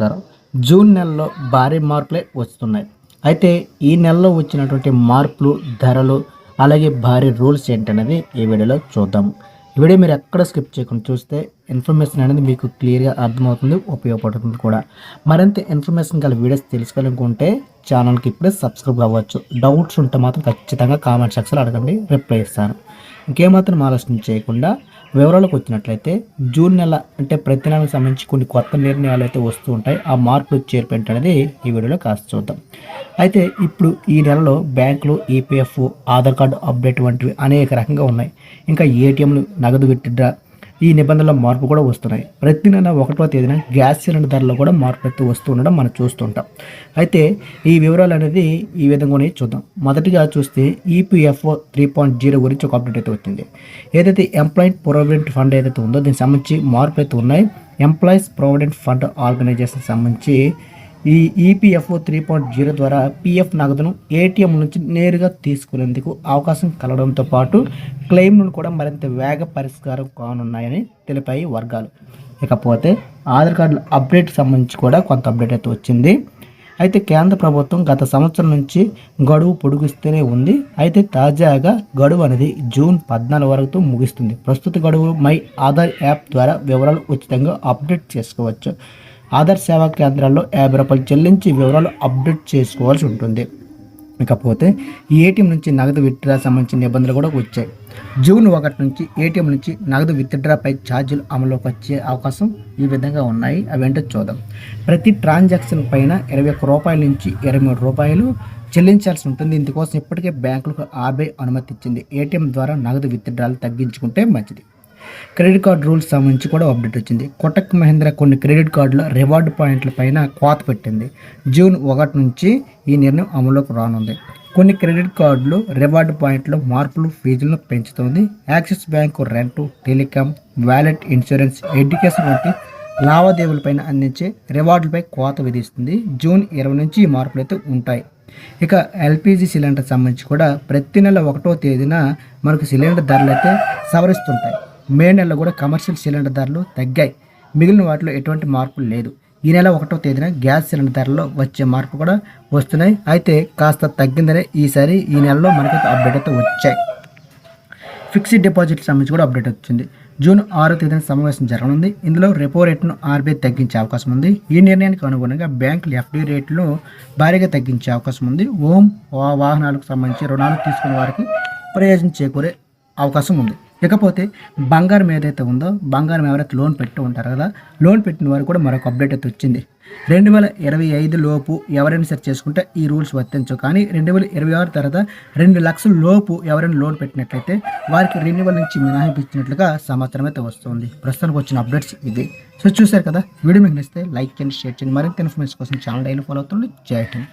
నమస్కారం. జూన్ నెలలో భారీ మార్పులే వస్తున్నాయి. అయితే ఈ నెలలో వచ్చినటువంటి మార్పులు, ధరలు, అలాగే భారీ రూల్స్ ఏంటనేది ఈ వీడియోలో చూద్దాము. ఈ వీడియో మీరు ఎక్కడ స్కిప్ చేయకుండా చూస్తే ఇన్ఫర్మేషన్ అనేది మీకు క్లియర్గా అర్థమవుతుంది, ఉపయోగపడుతుంది కూడా. మరింత ఇన్ఫర్మేషన్ గల వీడియోస్ తెలుసుకోవాలనుకుంటే ఛానల్కి ఇప్పుడే సబ్స్క్రైబ్ అవ్వచ్చు. డౌట్స్ ఉంటే మాత్రం ఖచ్చితంగా కామెంట్ సెక్షన్లో అడగండి, రిప్లై ఇస్తాను. ఇంకేమాత్రం ఆలోచన చేయకుండా వివరాలకు వచ్చినట్లయితే, జూన్ నెల అంటే ప్రతి నెలకు సంబంధించి కొన్ని కొత్త నిర్ణయాలు అయితే వస్తూ ఉంటాయి. ఆ మార్పులు చేర్పు అనేది ఈ వీడియోలో కాస్త చూద్దాం. అయితే ఇప్పుడు ఈ నెలలో బ్యాంకులు, ఈపీఎఫ్, ఆధార్ కార్డు అప్డేట్ వంటివి అనేక రకంగా ఉన్నాయి. ఇంకా ఏటీఎంలు, నగదు విత్డ్రా, ఈ నిబంధనల మార్పు కూడా వస్తున్నాయి. ప్రతి నెల 1వ తేదీన గ్యాస్ సిలిండర్ ధరలో కూడా మార్పు అయితే వస్తూ ఉండడం మనం చూస్తుంటాం. అయితే ఈ వివరాలు అనేది ఈ విధంగానే చూద్దాం. మొదటిగా చూస్తే ఈపీఎఫ్ఓ 3.0 గురించి ఒక అప్డేట్ అయితే వచ్చింది. ఏదైతే ఎంప్లాయీ ప్రొవిడెంట్ ఫండ్ ఏదైతే ఉందో దీనికి సంబంధించి మార్పు అయితే ఉన్నాయి. ఎంప్లాయీస్ ప్రొవిడెంట్ ఫండ్ ఆర్గనైజేషన్ సంబంధించి ఈ ఈపీఎఫ్ఓ 3.0 ద్వారా పీఎఫ్ నగదును ఏటీఎం నుంచి నేరుగా తీసుకునేందుకు అవకాశం కలగడంతో పాటు క్లెయిమ్ను కూడా మరింత వేగ పరిష్కారం కానున్నాయని తెలిపాయి వర్గాలు. ఇకపోతే ఆధార్ కార్డుల అప్డేట్ సంబంధించి కూడా కొంత అప్డేట్ అయితే వచ్చింది. అయితే కేంద్ర ప్రభుత్వం గత సంవత్సరం నుంచి గడువు పొడిగిస్తూనే ఉంది. అయితే తాజాగా గడువు అనేది జూన్ 14 వరకు ముగుస్తుంది. ప్రస్తుత గడువు మై ఆధార్ యాప్ ద్వారా వివరాలు ఉచితంగా అప్డేట్ చేసుకోవచ్చు. ఆధార్ సేవా కేంద్రాల్లో 50 రూపాయలు చెల్లించి వివరాలు అప్డేట్ చేసుకోవాల్సి ఉంటుంది. ఇకపోతే ఏటీఎం నుంచి నగదు విత్డ్రా సంబంధించిన నిబంధనలు కూడా వచ్చాయి. జూన్ 1 నుంచి ఏటీఎం నుంచి నగదు విత్డ్రాపై ఛార్జీలు అమలులోకి వచ్చే అవకాశం ఈ విధంగా ఉన్నాయి. అవేంటో చూద్దాం. ప్రతి ట్రాన్సాక్షన్ పైన 21 రూపాయల నుంచి 23 రూపాయలు చెల్లించాల్సి ఉంటుంది. ఇందుకోసం ఇప్పటికే బ్యాంకులకు ఆర్బీఐ అనుమతి ఇచ్చింది. ఏటీఎం ద్వారా నగదు విత్డ్రాలు తగ్గించుకుంటే మంచిది. క్రెడిట్ కార్డు రూల్స్ సంబంధించి కూడా అప్డేట్ వచ్చింది. కోటక్ మహీంద్రా కొన్ని క్రెడిట్ కార్డుల రివార్డ్ పాయింట్ల పైన కోత పెట్టింది. జూన్ 1 నుంచి ఈ నిర్ణయం అమలులోకి రానుంది. కొన్ని క్రెడిట్ కార్డులు రివార్డ్ పాయింట్లు మార్పులు, ఫీజులను పెంచుతుంది. Axis bank rent, telecom, wallet, insurance, education వంటి లావాదేవీలపైన అందించే రివార్డులపై కోత విధిస్తుంది. జూన్ 20 నుంచి ఈ మార్పులు అయితే ఉంటాయి. ఇక ఎల్పిజి సిలిండర్ సంబంధించి కూడా ప్రతి నెల 1వ తేదీన మనకు సిలిండర్ ధరలు అయితే సవరిస్తుంటాయి. మే నెలలో కూడా కమర్షియల్ సిలిండర్ ధరలు తగ్గాయి. మిగిలిన వాటిలో ఎటువంటి మార్పులు లేదు. ఈ నెల 1వ తేదీన గ్యాస్ సిలిండర్ ధరలో వచ్చే మార్పు కూడా వస్తున్నాయి. అయితే కాస్త తగ్గిందనే ఈసారి ఈ నెలలో మనకైతే అప్డేట్ అయితే వచ్చాయి. ఫిక్స్డ్ డిపాజిట్ సంబంధించి కూడా అప్డేట్ వచ్చింది. జూన్ 6వ తేదీన సమావేశం జరగనుంది. ఇందులో రెపో రేటును ఆర్బీఐ తగ్గించే అవకాశం ఉంది. ఈ నిర్ణయానికి అనుగుణంగా బ్యాంకులు ఎఫ్డీ రేట్లను భారీగా తగ్గించే అవకాశం ఉంది. వాహనాలకు సంబంధించి రుణాలు తీసుకునే వారికి ప్రయోజనం చేకూరే అవకాశం ఉంది. ఇకపోతే బంగారం ఏదైతే ఉందో, బంగారం ఎవరైతే లోన్ పెట్టి ఉంటారో కదా, లోన్ పెట్టిన వారు కూడా మరొక అప్డేట్ అయితే వచ్చింది. 2025 లోపు ఎవరైనా సరి చేసుకుంటే ఈ రూల్స్ వర్తించవు. కానీ 2026 తర్వాత 2 లక్షల లోపు ఎవరైనా లోన్ పెట్టినట్లయితే వారికి రెన్యువల్ నుంచి మినహాయింపు ఇచ్చినట్లుగా సమాచారం అయితే వస్తుంది. ప్రస్తుతానికి వచ్చిన అప్డేట్స్ ఇది. సో చూశారు కదా, వీడియో మీకు నచ్చితే లైక్ చేయండి, షేర్ చేయండి. మరింత ఇన్ఫర్మేషన్ కోసం ఛానల్ డైలీ ఫాలో అవుతుంది. జై హింద్.